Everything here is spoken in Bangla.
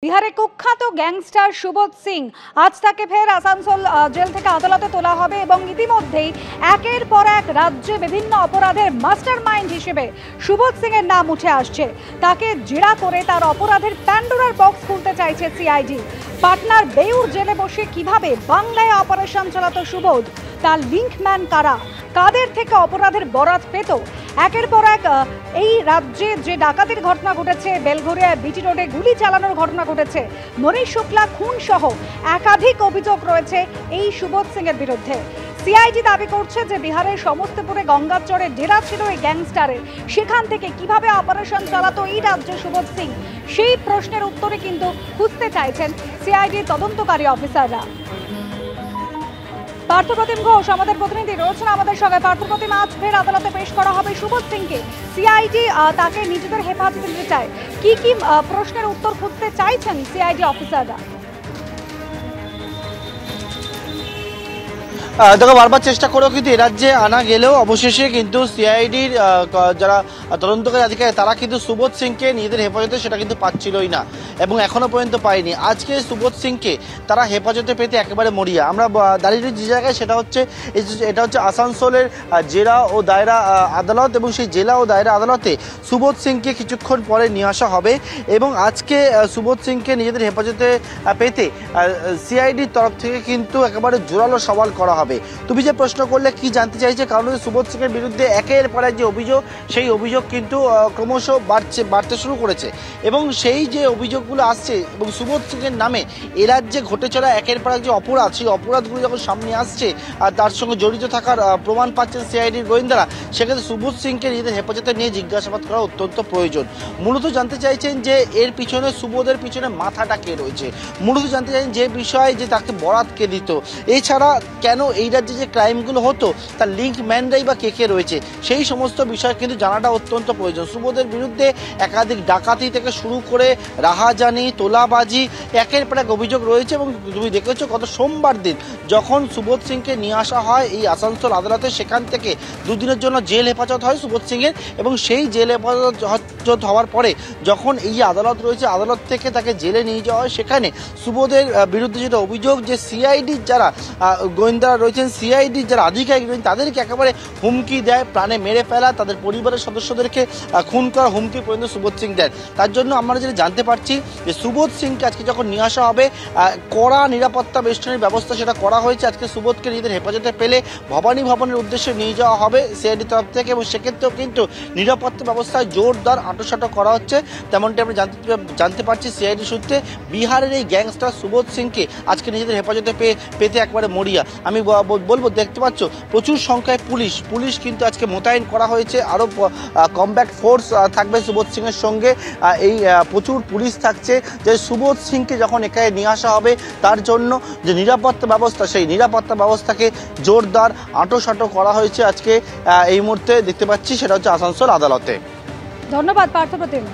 বিহারে কুখ্যাত গ্যাংস্টার সুবোধ সিং আজ তাকে ফের আসানসোল জেল থেকে আদালতে তোলা হবে এবং ইতিমধ্যেই একের পর এক রাজ্যে বিভিন্ন অপরাধের মাস্টারমাইন্ড হিসেবে সুবোধ সিং এর নাম উঠে আসছে। তাকে জেরা করে তার অপরাধের প্যান্ডোরার বক্স খুলতে চাইছে সিআইডি। পাটনার বেউর জেলে বসে কিভাবে বাংলায় অপারেশন চালাতো সুবোধ, তার লিঙ্কম্যান কারা, কাদের থেকে অপরাধের বরাত পেত, একের পর এক এই রাজ্যে যে ডাকাতির ঘটনা ঘটেছে, বেলঘরিয়া বিটি রোডে গুলি চালানোর ঘটনা ঘটেছে, মনীষ শুক্লা খুন সহ একাধিক অভিযোগ রয়েছে এই সুবোধ সিং এর বিরুদ্ধে। সিআইডি দাবি করছে যে বিহারের সমস্তিপুরে গঙ্গাচরে ডেরা ছিল এই গ্যাংস্টারের, সেখান থেকে কিভাবে অপারেশন চালাতো এই রাজ্যে সুবোধ সিং, সেই প্রশ্নের উত্তরে কিন্তু খুঁজতে চাইছেন সিআইডির তদন্তকারী অফিসাররা। পার্থপ্রতিম ঘোষ আমাদের প্রতিনিধি রয়েছেন আমাদের সঙ্গে। পার্থপ্রতিম, আজ ফের আদালতে পেশ করা হবে সুবোধ সিংকে। সিআইডি তাকে নিজেদের হেফাজতে নিতে চায়, কি কি প্রশ্নের উত্তর খুঁজতে চাইছেন সিআইডি অফিসাররা? দেখো, বারবার চেষ্টা করেও কিন্তু এ রাজ্যে আনা গেলেও অবশেষে কিন্তু সিআইডির যারা তদন্তকারী আধিকারিক তারা কিন্তু সুবোধ সিংকে নিজেদের হেফাজতে সেটা কিন্তু পাচ্ছিলই না এবং এখনো পর্যন্ত পায়নি। আজকে সুবোধ সিংকে তারা হেফাজতে পেতে একেবারে মরিয়া। আমরা দাঁড়িয়ে যে জায়গায় সেটা হচ্ছে এটা হচ্ছে আসানসোলের জেলা ও দায়রা আদালত এবং সেই জেলা ও দায়রা আদালতে সুবোধ সিংকে কিছুক্ষণ পরে নিয়ে আসা হবে এবং আজকে সুবোধ সিংকে নিজেদের হেফাজতে পেতে সিআইডির তরফ থেকে কিন্তু একেবারে জোরালো সওয়াল করা হবে। তুমি যে প্রশ্ন করলে কি জানতে চাইছে, কারণ সুবোধ সিং এর বিরুদ্ধে একের পর এক যে অভিযোগ, সেই অভিযোগ কিন্তু ক্রমশ বাড়তে শুরু করেছে এবং সেই যে অভিযোগগুলো আসছে এবং সুবোধ সিং এর নামে এ রাজ্যে ঘটে চলা একের পর এক যে অপরাধ, সেই অপরাধগুলো যখন সামনে আসছে আর তার সঙ্গে জড়িত থাকার প্রমাণ পাচ্ছেন সিআইডির গোয়েন্দারা, সেক্ষেত্রে সুবোধ সিংকে নিজেদের হেফাজতে নিয়ে জিজ্ঞাসাবাদ করা অত্যন্ত প্রয়োজন। মূলত জানতে চাইছেন যে এর পিছনে, সুবোধের পিছনে মাথাটা কে রয়েছে, মূলত জানতে চাইছেন যে বিষয়ে যে তাকে বরাত কে দিত, এছাড়া কেন এই রাজ্যে যে ক্রাইমগুলো হতো তার লিঙ্ক ম্যানরাই বা কে কে রয়েছে, সেই সমস্ত বিষয় কিন্তু জানাটা অত্যন্ত প্রয়োজন। সুবোধের বিরুদ্ধে একাধিক ডাকাতি থেকে শুরু করে রাহাজানি, তোলাবাজি, একের পর এক অভিযোগ রয়েছে এবং তুমি দেখেছো গত সোমবার দিন যখন সুবোধ সিংকে নিয়ে আসা হয় এই আসানসোল আদালতে, সেখান থেকে দুদিনের জন্য জেল হেফাজত হয় সুবোধ সিংয়ের এবং সেই জেল হেফাজত হওয়ার পরে যখন এই যে আদালত রয়েছে, আদালত থেকে তাকে জেলে নিয়ে যাওয়া হয়, সেখানে সুবোধের বিরুদ্ধে যেটা অভিযোগ যে সিআইডির যারা গোয়েন্দারা রয়েছেন, সিআইডির যারা আধিকারিক রয়েছেন, তাদেরকে একেবারে হুমকি দেয়, প্রাণে মেরে ফেলা, তাদের পরিবারের সদস্যদেরকে খুন করা হুমকি পর্যন্ত সুবোধ সিং দেন। তার জন্য আমরা যেটা জানতে পারছি যে সুবোধ সিংকে আজকে যখন নিয়ে আসা হবে, কড়া নিরাপত্তা বেষ্টনীর ব্যবস্থা সেটা করা হয়েছে। আজকে সুবোধকে নিজেদের হেফাজতে পেলে ভবানী ভবনের উদ্দেশ্যে নিয়ে যাওয়া হবে সিআইডির তরফ থেকে এবং সেক্ষেত্রেও কিন্তু নিরাপত্তা ব্যবস্থায় জোরদার আঁটোসাঁটো করা হচ্ছে, তেমনটি আমরা জানতে পারছি সিআইডি সূত্রে। বিহারের এই গ্যাংস্টার সুবোধ সিংকে আজকে নিজেদের হেফাজতে পেতে একবারে মরিয়া। আমি বলবো, দেখতে পাচ্ছ প্রচুর সংখ্যায় পুলিশ কিন্তু আজকে মোতায়েন করা হয়েছে, আরও কমব্যাট ফোর্স থাকবে সুবোধ সিংয়ের সঙ্গে। এই প্রচুর পুলিশ থাকছে যে সুবোধ সিংকে যখন এখানে নিয়ে আসা হবে তার জন্য যে নিরাপত্তা ব্যবস্থা, সেই নিরাপত্তা ব্যবস্থাকে জোরদার আঁটোসাঁটো করা হয়েছে আজকে এই মুহূর্তে দেখতে পাচ্ছি, সেটা হচ্ছে আসানসোল আদালতে। ধন্যবাদ পার্থপ্রতিম।